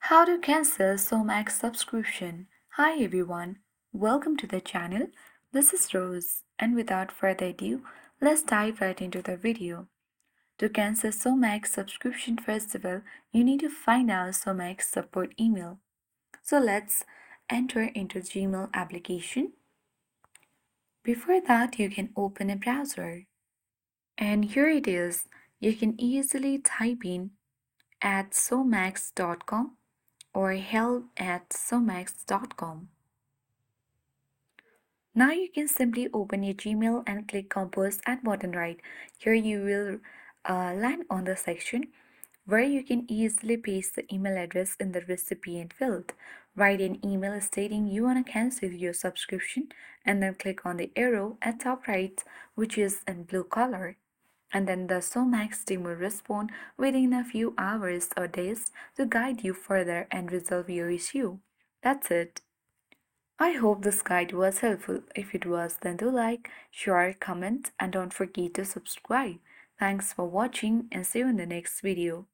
How to cancel Showmax subscription. Hi everyone, welcome to the channel. This is Rose, and without further ado, let's dive right into the video. To cancel Showmax subscription festival, you need to find out Showmax support email. So let's enter into Gmail application. Before that, you can open a browser. And here it is. You can easily type in at showmax.com or help@showmax.com. Now you can simply open your Gmail and click Compose at bottom right. Here you will land on the section where you can easily paste the email address in the recipient field. Write an email stating you want to cancel your subscription and then click on the arrow at top right, which is in blue color. And then the Showmax team will respond within a few hours or days to guide you further and resolve your issue. That's it. I hope this guide was helpful. If it was, then do like, share, comment, and don't forget to subscribe. Thanks for watching and see you in the next video.